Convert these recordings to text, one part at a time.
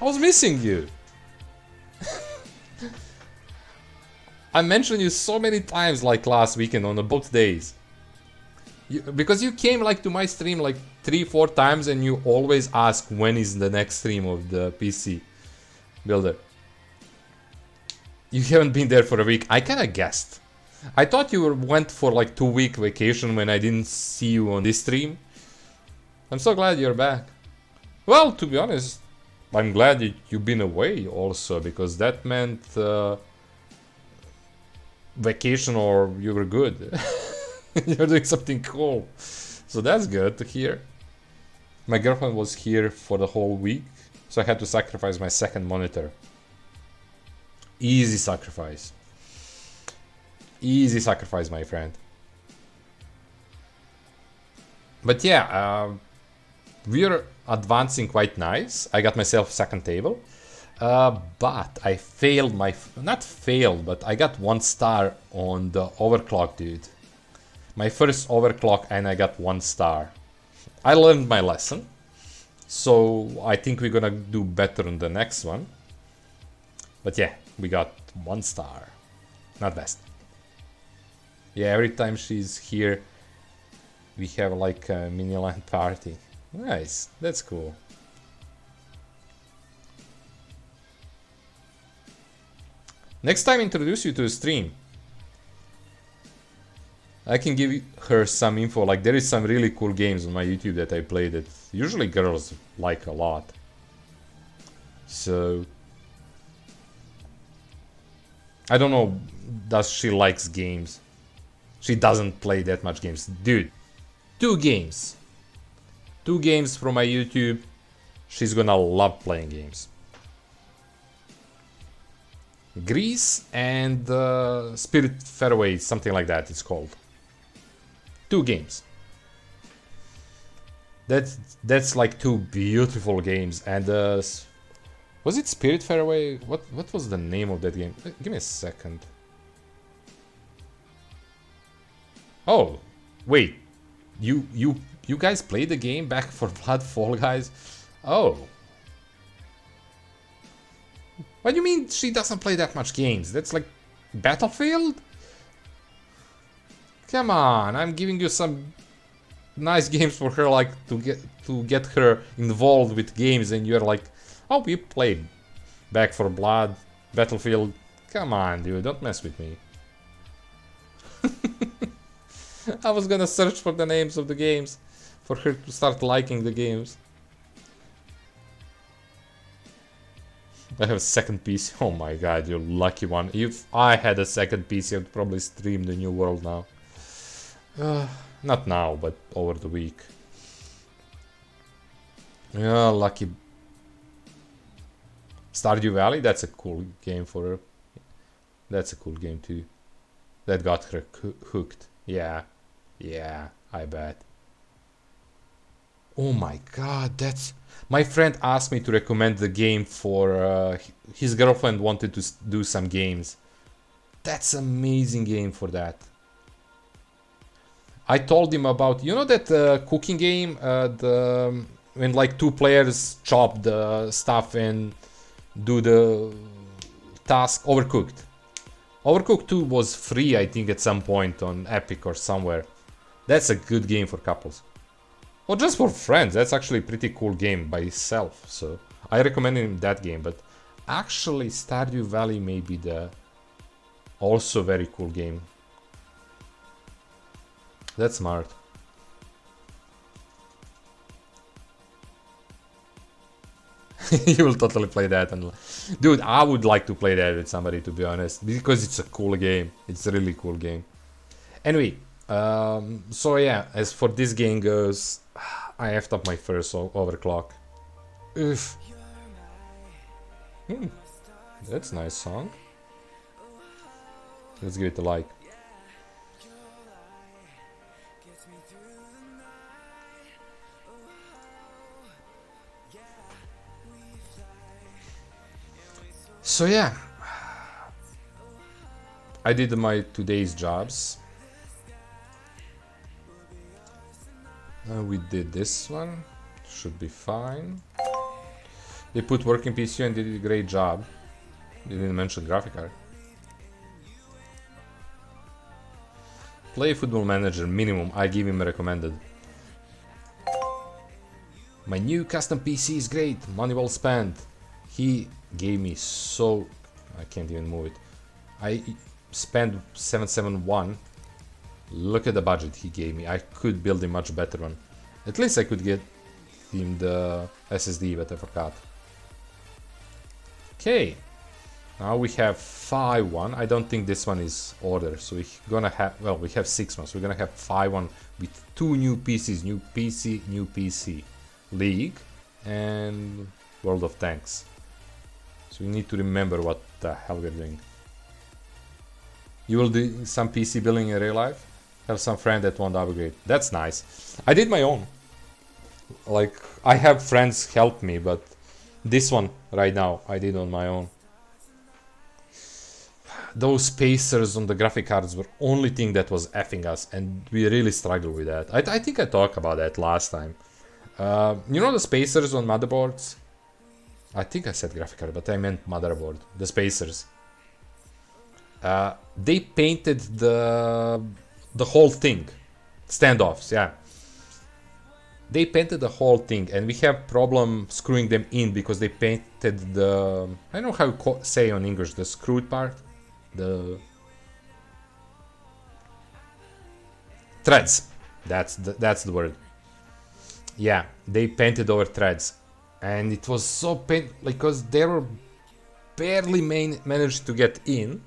I was missing you. I mentioned you so many times like last weekend on both days. Because you came like to my stream like 3-4 times and you always ask when is the next stream of the PC builder. You haven't been there for a week. I kinda guessed. I thought you went for like 2-week vacation when I didn't see you on this stream. I'm so glad you're back. Well, to be honest, I'm glad that you've been away also, because that meant vacation or you were good. You're doing something cool. So that's good to hear. My girlfriend was here for the whole week, so I had to sacrifice my second monitor. Easy sacrifice. Easy sacrifice, my friend. But yeah, we're advancing quite nice. I got myself second table. But I failed my... Not failed, but I got 1 star on the overclock, dude. My first overclock and I got 1 star. I learned my lesson. So I think we're gonna do better on the next one. But yeah, we got 1 star. Not best. Yeah, every time she's here, we have like a mini LAN party. Nice, that's cool. Next time introduce you to a stream. I can give her some info, like there is some really cool games on my YouTube that I play that usually girls like a lot. So... I don't know, does she likes games? She doesn't play that much games. Dude, 2 games. 2 games from my YouTube. She's gonna love playing games. Grease and Spirit Fairway, something like that it's called. 2 games. That's like 2 beautiful games. And was it Spirit Fairway? What was the name of that game? Give me a second. Oh, wait. You guys played the game Back for Blood Fall Guys? Oh. What do you mean she doesn't play that much games? That's like Battlefield? Come on, I'm giving you some nice games for her, like to get her involved with games, and you're like, oh, we played Back for Blood, Battlefield. Come on, dude, don't mess with me. I was gonna search for the names of the games for her to start liking the games. I have a second PC. Oh my god, you lucky one. If I had a second PC, I'd probably stream the New World now. Not now, but over the week. Yeah, lucky. Stardew Valley, that's a cool game for her. That's a cool game too. That got her hooked. Yeah, I bet. Oh my god, that's... My friend asked me to recommend the game for... his girlfriend wanted to do some games. That's an amazing game for that. I told him about... You know that cooking game? When like 2 players chop the stuff and do the task? Overcooked. Overcooked 2 was free, I think, at some point on Epic or somewhere. That's a good game for couples. Or just for friends. That's actually a pretty cool game by itself. So I recommend him that game. But actually Stardew Valley may be the also very cool game. That's smart. You will totally play that. And dude, I would like to play that with somebody, to be honest, because it's a cool game. It's a really cool game. Anyway, so yeah, as for this game goes, I effed up my first overclock. Oof. That's a nice song. Let's give it a like. So yeah, I did my today's jobs. We did this one, should be fine. They put working PC and did a great job. They didn't mention graphic card. Play Football Manager minimum. I give him a recommended. My new custom PC is great. Money well spent. He gave me so... I can't even move it. I spent 771. Look at the budget he gave me. I could build a much better one. At least I could get him the SSD, but I forgot. Okay. Now we have 5-1. I don't think this one is order. So we're gonna have... Well, we have 6 ones. We're gonna have 5-1 with 2 new PCs. New PC, new PC. League and World of Tanks. So we need to remember what the hell we're doing. You will do some PC building in real life? Have some friend that won't upgrade. That's nice. I did my own. Like, I have friends help me, but this one right now I did on my own. Those spacers on the graphic cards were only thing that was effing us, and we really struggled with that. I think I talked about that last time. You know the spacers on motherboards? I think I said graphic card, but I meant motherboard. The spacers. They painted the whole thing. Standoffs, yeah. They painted the whole thing, and we have problem screwing them in because they painted the... I don't know how you say on English, the screwed part? The... threads. That's the word. Yeah, they painted over threads, and it was so painful because they were barely managed to get in.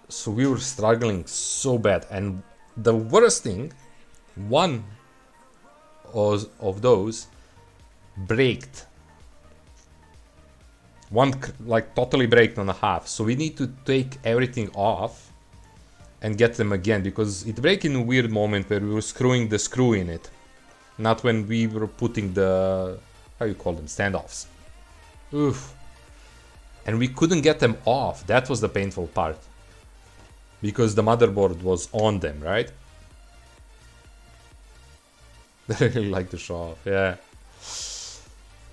So we were struggling so bad, and the worst thing, one of those braked. One like totally braked on a half. So we need to take everything off and get them again, because it broke in a weird moment where we were screwing the screw in it, not when we were putting the, how you call them, standoffs. Oof. And we couldn't get them off. That was the painful part, because the motherboard was on them, right? They really like to show off, yeah.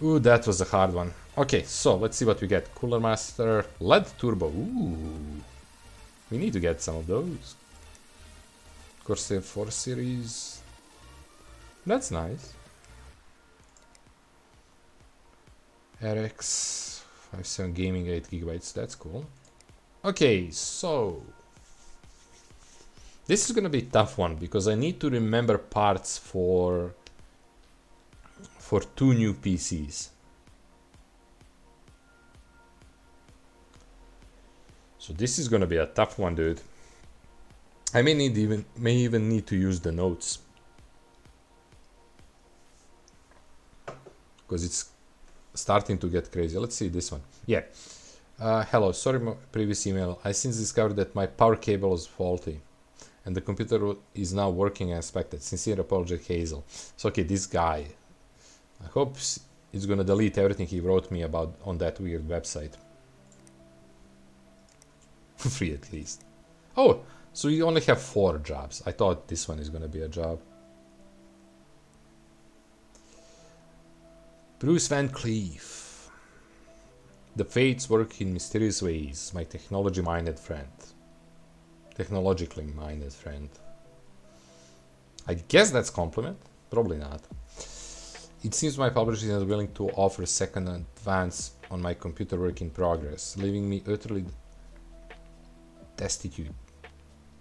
Ooh, that was a hard one. Okay, so let's see what we get. Cooler Master, LED Turbo. Ooh. We need to get some of those. Corsair 4 series. That's nice. RX 57 gaming 8 gigabytes. That's cool. Okay, so this is gonna be a tough one because I need to remember parts for 2 new PCs. So this is gonna be a tough one, dude. I may even need to use the notes, because it's starting to get crazy. Let's see this one. Yeah. Hello, sorry my previous email. I since discovered that my power cable is faulty and the computer is now working as expected. Sincere apology, Hazel. So okay, this guy, I hope he's gonna delete everything he wrote me about on that weird website. Free at least. Oh, so you only have 4 jobs. I thought this one is gonna be a job. Bruce Van Cleef. The fates work in mysterious ways, my technology-minded friend. Technologically minded friend. I guess that's compliment. Probably not. It seems my publisher is not willing to offer a second advance on my computer work in progress, leaving me utterly destitute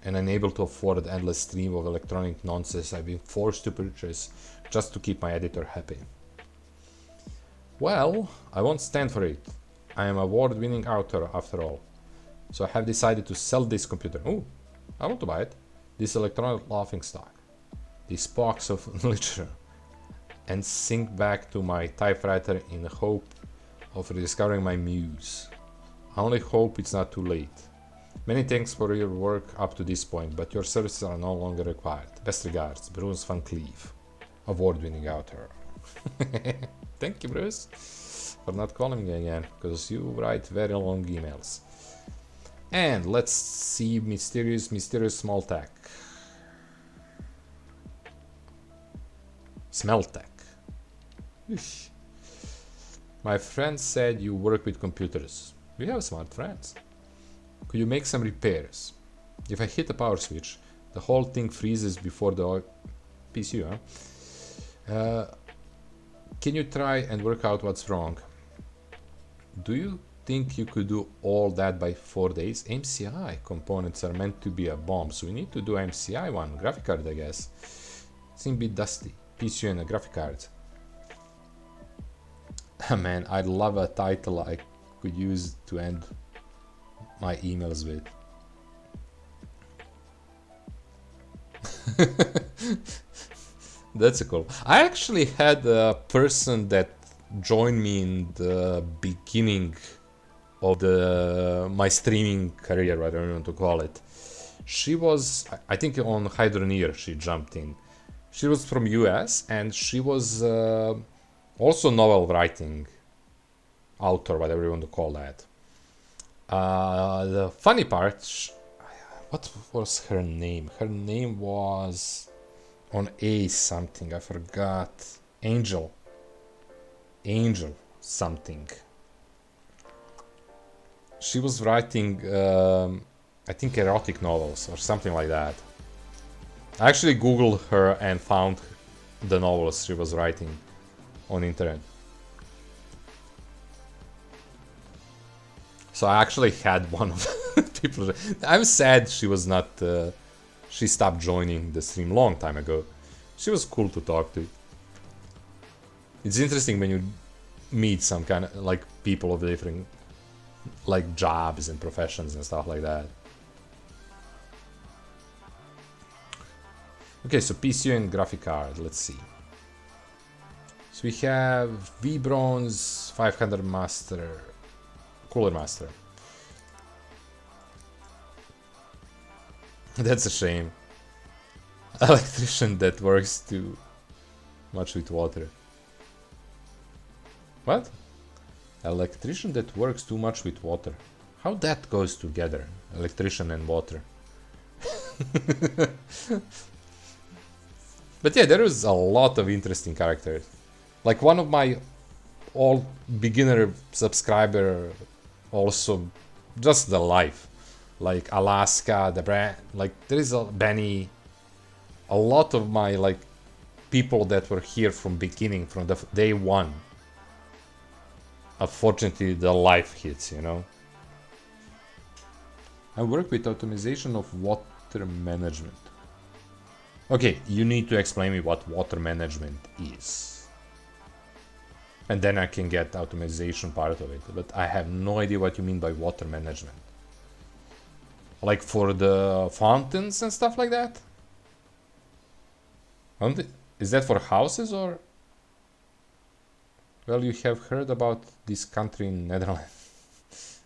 and unable to afford the endless stream of electronic nonsense I've been forced to purchase just to keep my editor happy. Well, I won't stand for it. I am an award-winning author after all. So I have decided to sell this computer. Oh, I want to buy it. This electronic laughingstock. This box of literature. And sink back to my typewriter in the hope of rediscovering my muse. I only hope it's not too late. Many thanks for your work up to this point, but your services are no longer required. Best regards, Bruce Van Cleef, award-winning author. Thank you, Bruce, for not calling me again, because you write very long emails. And let's see mysterious small tech. Smell tech. Eesh. My friend said you work with computers. We have smart friends. Could you make some repairs? If I hit the power switch, the whole thing freezes before the PC, huh? Can you try and work out what's wrong? Do you think you could do all that by 4 days? MCI components are meant to be a bomb, so we need to do MCI one. Graphic card, I guess. Seems a bit dusty. PC and a graphic card. Man, I'd love a title I could use to end my emails with. That's cool. I actually had a person that joined me in the beginning of my streaming career, whatever you want to call it. She was, I think on Hydroneer she jumped in. She was from US and she was also novel writing author, whatever you want to call that. The funny part, what was her name? Her name was on A something, I forgot. Angel something. She was writing, I think, erotic novels or something like that. I actually googled her and found the novels she was writing on the internet. So I actually had one of the people. I'm sad she was not. She stopped joining the stream long time ago. She was cool to talk to. It's interesting when you meet some kind of like people of different like jobs and professions and stuff like that. Okay, so PC and graphic card. Let's see. So we have V Bronze 500 Master. Cooler Master. That's a shame. Electrician that works too much with water. What? Electrician that works too much with water. How that goes together? Electrician and water. But yeah, there is a lot of interesting characters. Like one of my all beginner subscriber also just the life. Like Alaska, the brand, like there is a Benny, a lot of my like people that were here from beginning, from the day one. Unfortunately, the life hits, you know. I work with optimization of water management. Okay, you need to explain me what water management is. And then I can get optimization part of it. But I have no idea what you mean by water management. Like for the fountains and stuff like that? Is that for houses or? Well, you have heard about this country in Netherlands.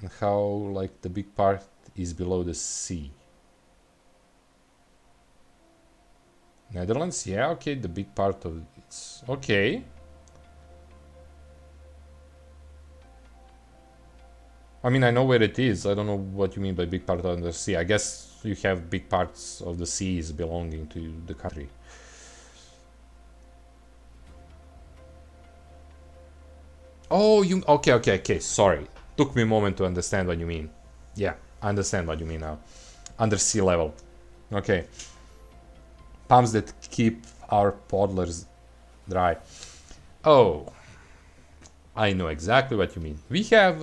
And how like the big part is below the sea. Netherlands, yeah, okay, the big part of it's okay. I mean, I know where it is. I don't know what you mean by big part of the sea. I guess you have big parts of the seas belonging to the country. Oh, you okay. Sorry, took me a moment to understand what you mean. Yeah, I understand what you mean now. Under sea level. Okay. Pumps that keep our paddlers dry. Oh, I know exactly what you mean. We have.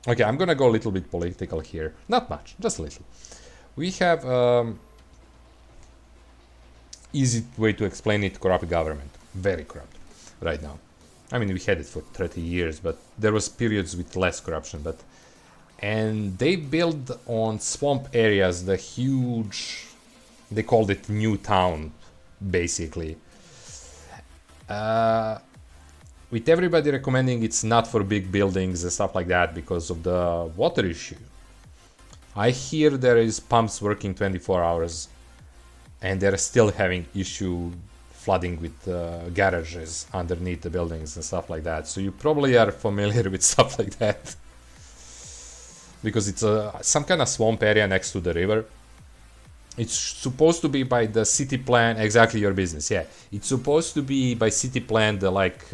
Okay, I'm gonna go a little bit political here. Not much, just a little. We have easy way to explain it: corrupt government, very corrupt right now. I mean, we had it for 30 years, but there was periods with less corruption. And they built on swamp areas the huge. They called it New Town, basically. With everybody recommending it's not for big buildings and stuff like that because of the water issue. I hear there is pumps working 24 hours and they're still having issue flooding with garages underneath the buildings and stuff like that. So you probably are familiar with stuff like that. because it's some kind of swamp area next to the river. It's supposed to be by the city plan, exactly your business, yeah. It's supposed to be by city plan, the like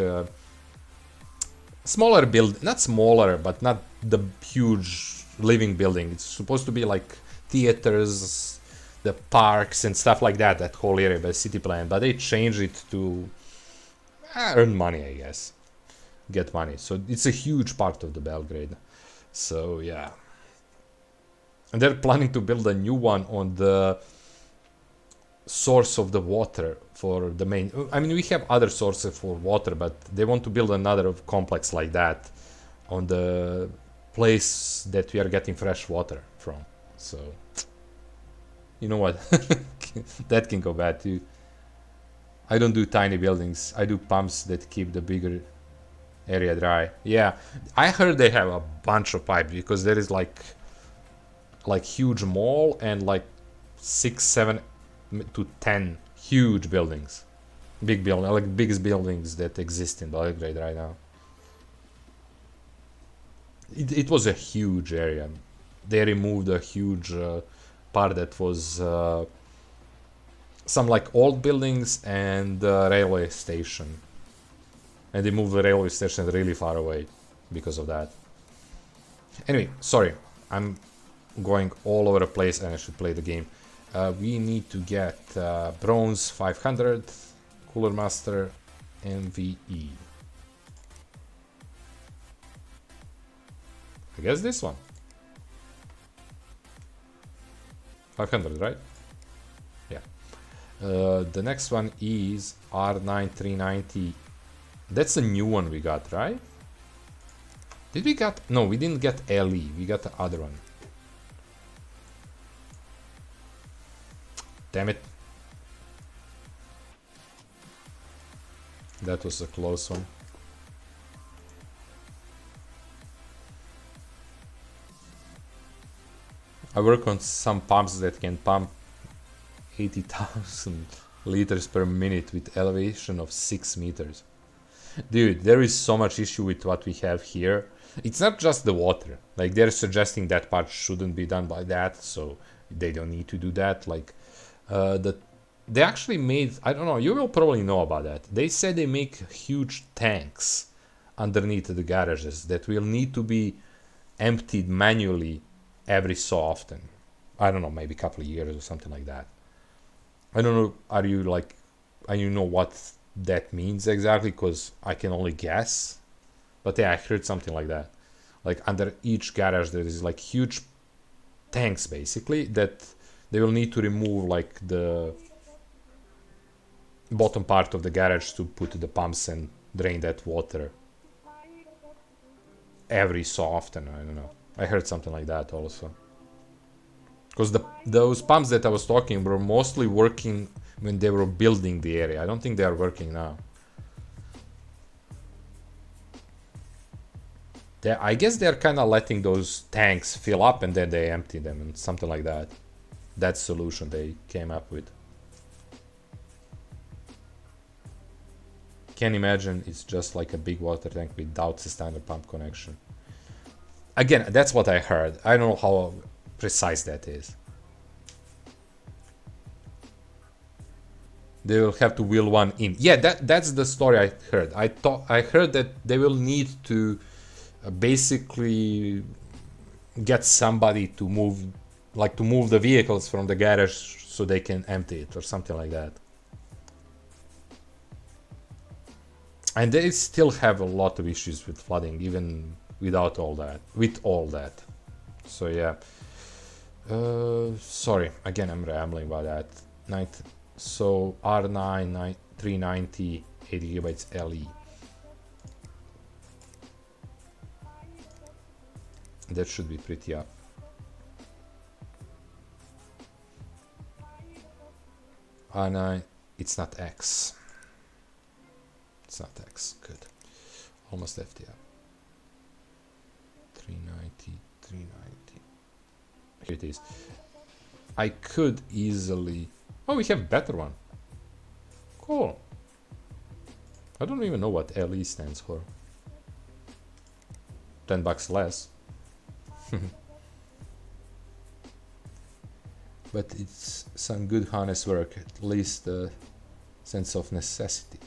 smaller build, not smaller, but not the huge living building. It's supposed to be like theaters, the parks and stuff like that, that whole area by city plan. But they changed it to earn money, I guess. Get money. So it's a huge part of the Belgrade. So yeah. And they're planning to build a new one on the source of the water for the main. I mean, we have other sources for water, but they want to build another complex like that on the place that we are getting fresh water from. So, you know what? That can go bad too. I don't do tiny buildings. I do pumps that keep the bigger area dry. Yeah, I heard they have a bunch of pipe because there is like huge mall and like 6, 7 to 10 huge buildings, big building, like biggest buildings that exist in Belgrade right now. It was a huge area. They removed a huge part that was some like old buildings and the railway station, and they moved the railway station really far away because of that. Anyway, sorry, I'm going all over the place and I should play the game. We need to get bronze 500, cooler master, MVE. I guess this one. 500, right? Yeah. The next one is R9 390. That's a new one we got, right? Did we get... No, we didn't get LE. We got the other one. Damn it. That was a close one. I work on some pumps that can pump 80,000 liters per minute with elevation of 6 meters. Dude, there is so much issue with what we have here. It's not just the water. Like, they're suggesting that part shouldn't be done by that, so they don't need to do that. Like, they actually made, I don't know, you will probably know about that. They said they make huge tanks underneath the garages that will need to be emptied manually every so often. I don't know, maybe a couple of years or something like that. I don't know, are you know what that means exactly? Because I can only guess. But yeah, I heard something like that. Like under each garage there is like huge tanks basically that they will need to remove like the bottom part of the garage to put the pumps and drain that water every so often. I don't know. I heard something like that also. Because those pumps that I was talking were mostly working when they were building the area. I don't think they are working now. I guess they're kind of letting those tanks fill up and then they empty them and something like that. That's the solution they came up with. Can't imagine it's just like a big water tank without the standard pump connection. Again, that's what I heard. I don't know how precise that is. They will have to wheel one in. Yeah, that's the story I heard. I heard that they will need to basically get somebody to move the vehicles from the garage so they can empty it or something like that. And they still have a lot of issues with flooding even without all that, so yeah. Sorry, again I'm rambling about that. So R9 390 8GB LE. That should be pretty up. R9, it's not X. It's not X, good. Almost FT up. 390, 390. Here it is. I could easily... Oh, we have better one. Cool. I don't even know what LE stands for. $10 less. but it's some good honest work, at least the sense of necessity.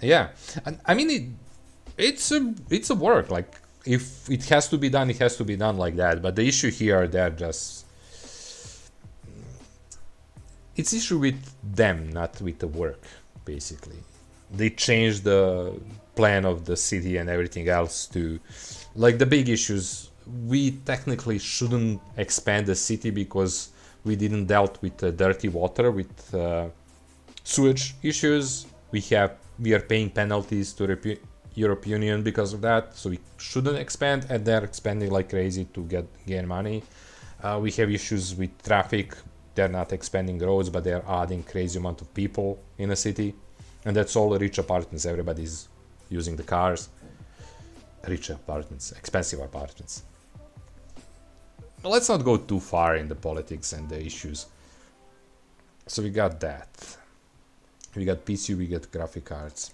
Yeah, and I mean it's a work. Like if it has to be done, it has to be done like that. But the issue here, they're just it's issue with them, not with the work. Basically, they changed the plan of the city and everything else to like the big issues. We technically shouldn't expand the city because we didn't dealt with dirty water, with sewage issues. We are paying penalties to European Union because of that, so we shouldn't expand, and they're expanding like crazy to gain money. We have issues with traffic. They're not expanding roads, but they're adding crazy amount of people in a city, and that's all rich apartments. Everybody's using the cars. Rich apartments, expensive apartments. But let's not go too far in the politics and the issues. So we got that. We got PC, we got graphic cards.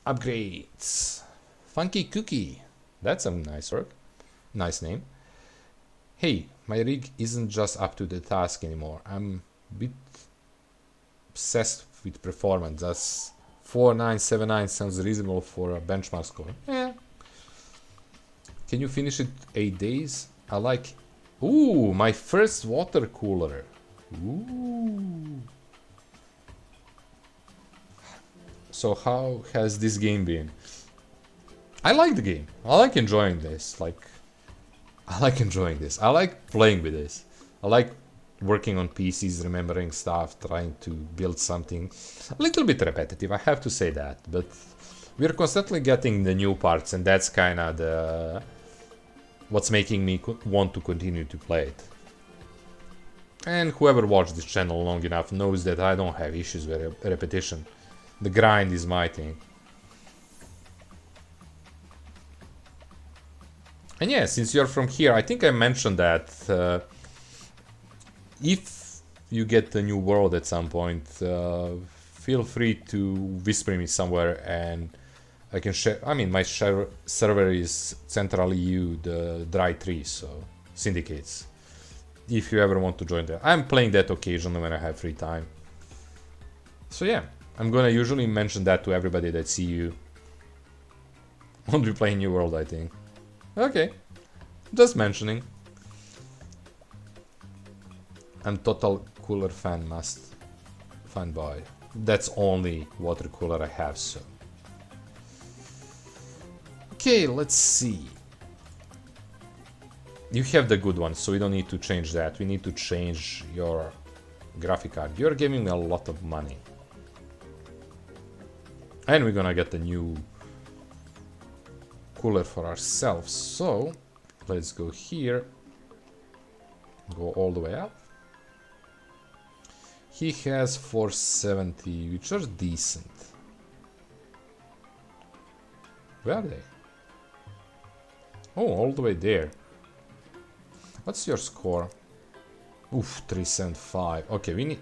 Upgrades. Funky Cookie. That's a nice work. Nice name. Hey, my rig isn't just up to the task anymore. I'm a bit obsessed with performance. That's 4979 sounds reasonable for a benchmark score. Yeah. Can you finish it 8 days? I like... Ooh, my first water cooler. Ooh. So how has this game been? I like the game. I like enjoying this. I like enjoying this. I like playing with this. I like working on PCs, remembering stuff, trying to build something. A little bit repetitive, I have to say that. But we're constantly getting the new parts, and that's kind of the what's making me want to continue to play it. And whoever watched this channel long enough knows that I don't have issues with repetition. The grind is my thing. And yeah, since you're from here, I think I mentioned that if you get a new world at some point, feel free to whisper me somewhere and I can share. I mean, my server is Central EU, the Dry Tree, so syndicates. If you ever want to join that, I'm playing that occasionally when I have free time. So yeah, I'm gonna usually mention that to everybody that see you. Won't be playing New World, I think. Okay, just mentioning. I'm total cooler fanboy. That's only water cooler I have, so. Okay, let's see. You have the good one, so we don't need to change that. We need to change your graphic card. You're giving me a lot of money. And we're gonna get the new cooler for ourselves. So, let's go here. Go all the way up. He has 470, which are decent. Where are they? Oh, all the way there. What's your score? Oof, 375. Okay, we need...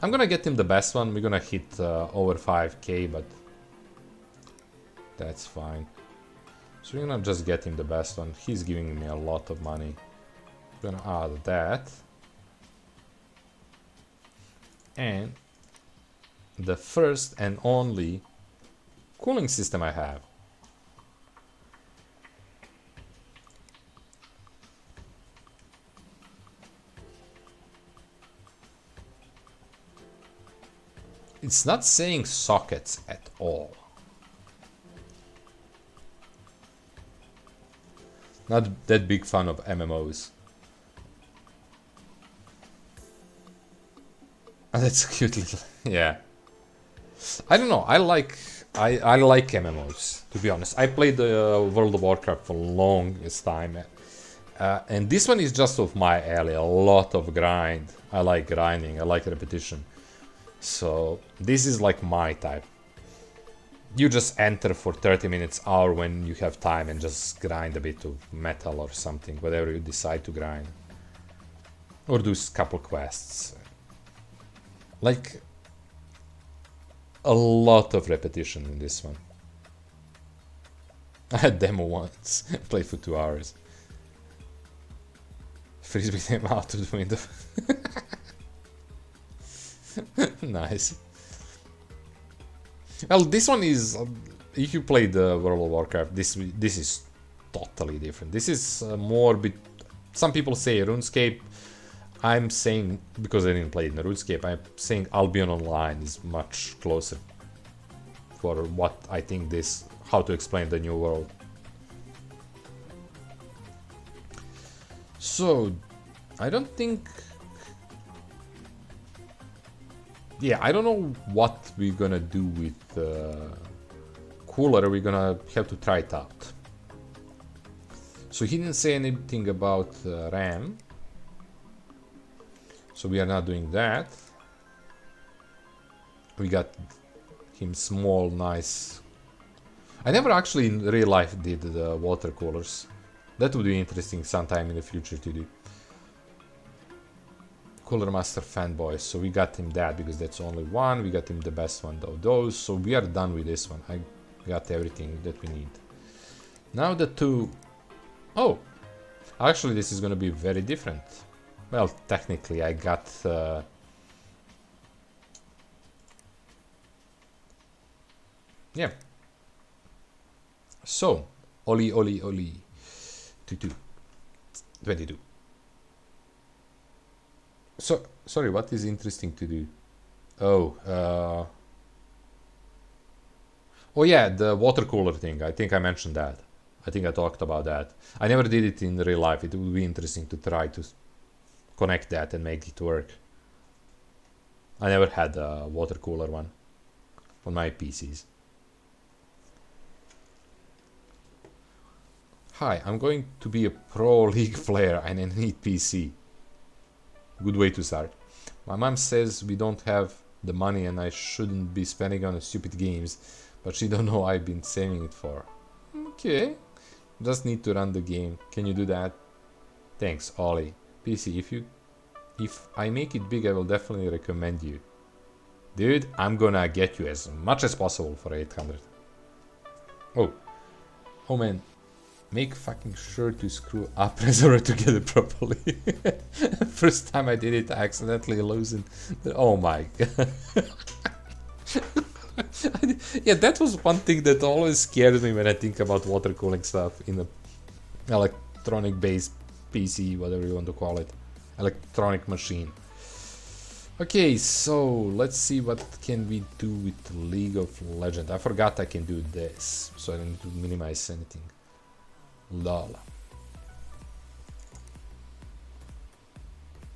I'm gonna get him the best one. We're gonna hit over 5k, but... that's fine. So we're gonna just get him the best one. He's giving me a lot of money. I'm gonna add that. And... the first and only cooling system I have. It's not saying sockets at all. Not that big fan of MMOs. Oh, that's cute little... yeah. I don't know, I like MMOs, to be honest. I played World of Warcraft for the longest time. And this one is just of my alley, a lot of grind. I like grinding, I like repetition. So this is like my type. You just enter for 30 minutes, hour when you have time and just grind a bit of metal or something, whatever you decide to grind. Or do a couple quests. Like a lot of repetition in this one. I had demo once, played for 2 hours. frisbee them out of the window. Nice. Well, this one is... if you play the World of Warcraft, this is totally different. This is more... some people say RuneScape. I'm saying, because I didn't play in RuneScape, I'm saying Albion Online is much closer for what I think this... how to explain the new world. So, I don't think... yeah, I don't know what we're gonna do with cooler. We're gonna have to try it out. So he didn't say anything about RAM. So we are not doing that. We got him small, nice. I never actually in real life did the water coolers. That would be interesting sometime in the future to do. Cooler Master fanboy, so we got him that because that's only one. We got him the best one of those, so we are done with this one. I got everything that we need. Now the two... oh, actually this is gonna be very different. Well, technically I got... yeah. So, Oli, 22. So, sorry, what is interesting to do? Oh, oh yeah, the water cooler thing. I think I mentioned that. I think I talked about that. I never did it in real life. It would be interesting to try to connect that and make it work. I never had a water cooler one on my PCs. Hi, I'm going to be a pro League player and I need PC. Good way to start. My mom says we don't have the money and I shouldn't be spending on stupid games, but she don't know I've been saving it for. Okay, just need to run the game. Can you do that? Thanks, Ollie. PC, if I make it big, I will definitely recommend you. Dude, I'm gonna get you as much as possible for 800. Oh man. Make fucking sure to screw up reservoir together properly. First time I did it, I accidentally loosened. Oh my god. Yeah, that was one thing that always scares me when I think about water cooling stuff in a electronic based PC, whatever you want to call it. Electronic machine. Okay, so let's see what can we do with League of Legends. I forgot I can do this, so I don't need to minimize anything. Lol.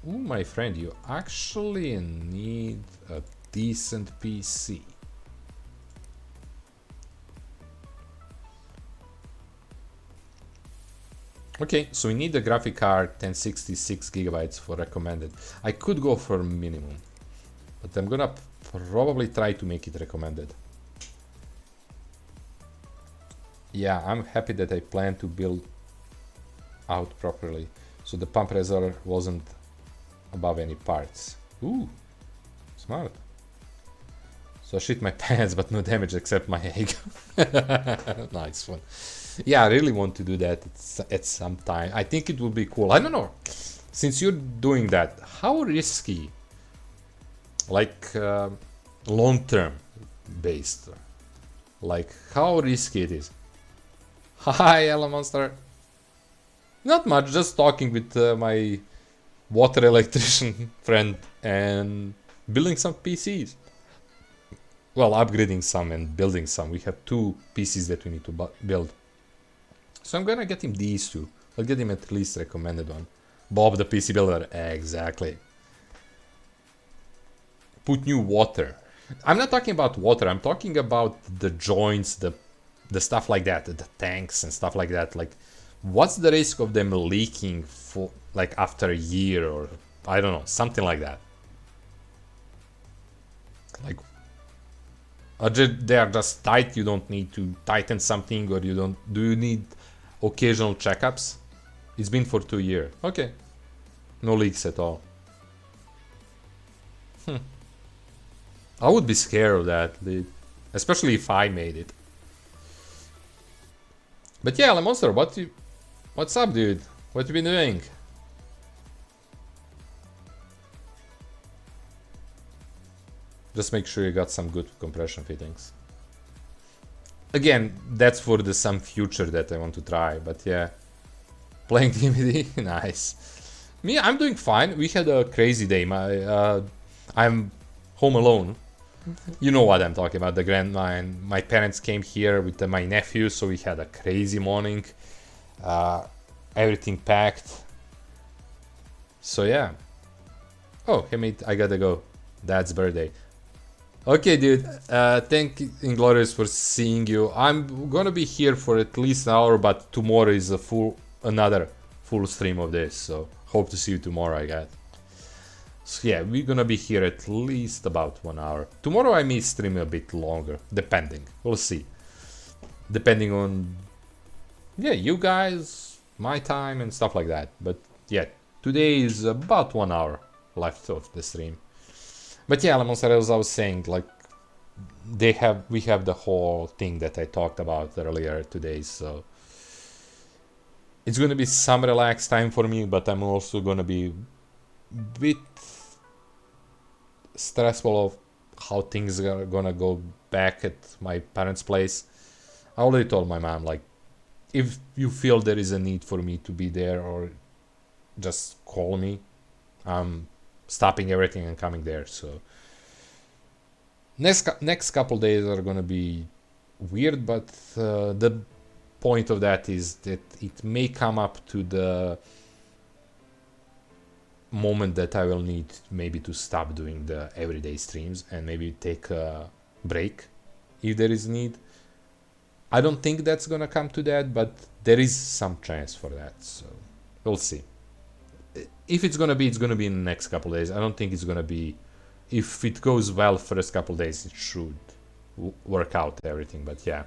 Ooh, my friend, you actually need a decent PC. Okay, so we need a graphic card 1066 gigabytes for recommended. I could go for minimum, but I'm gonna probably try to make it recommended. Yeah, I'm happy that I planned to build out properly, so the pump reservoir wasn't above any parts. Ooh, smart. So I shit my pants, but no damage except my egg. Nice one. Yeah, I really want to do that at some time. I think it would be cool. I don't know. Since you're doing that, how risky, like long-term based, like how risky it is? Hi, Ella Monster. Not much, just talking with my water electrician friend and building some PCs. Well, upgrading some and building some. We have 2 PCs that we need to build. So I'm gonna get him these 2. I'll get him at least recommended one. Bob the PC builder. Exactly. Put new water. I'm not talking about water. I'm talking about the joints, the stuff like that, the tanks and stuff like that. Like, what's the risk of them leaking for like after a year or I don't know, something like that? Like, they are just tight. You don't need to tighten something, or you don't. Do you need occasional checkups? It's been for 2 years. Okay, no leaks at all. I would be scared of that, especially if I made it. But yeah, Le Monster, what's up, dude? What you been doing? Just make sure you got some good compression fittings. Again, that's for the some future that I want to try, but yeah. Playing DMD, nice. Me, I'm doing fine. We had a crazy day. I'm home alone. You know what I'm talking about, the grandma, and my parents came here with my nephew, so we had a crazy morning. Everything packed. So yeah. Oh, hey mate, I gotta go. Dad's birthday. Okay, dude. Thank Inglorious for seeing you. I'm gonna be here for at least an hour, but tomorrow is another full stream of this. So hope to see you tomorrow, I guess. So yeah, we're gonna be here at least about 1 hour. Tomorrow I may stream a bit longer, depending. We'll see. Depending on, yeah, you guys, my time and stuff like that. But yeah, today is about 1 hour left of the stream. But yeah, Lemon, as I was saying, like, we have the whole thing that I talked about earlier today, so it's gonna be some relaxed time for me, but I'm also gonna be a bit stressful of how things are gonna go back at my parents' place. I already told my mom, like, if you feel there is a need for me to be there, or just call me, I'm stopping everything and coming there. So next couple days are gonna be weird, but the point of that is that it may come up to the moment that I will need maybe to stop doing the everyday streams and maybe take a break if there is need. I don't think that's gonna come to that, but there is some chance for that, so we'll see. If it's gonna be in the next couple days. I don't think it's gonna be, if it goes well first couple days, it should work out everything, but yeah.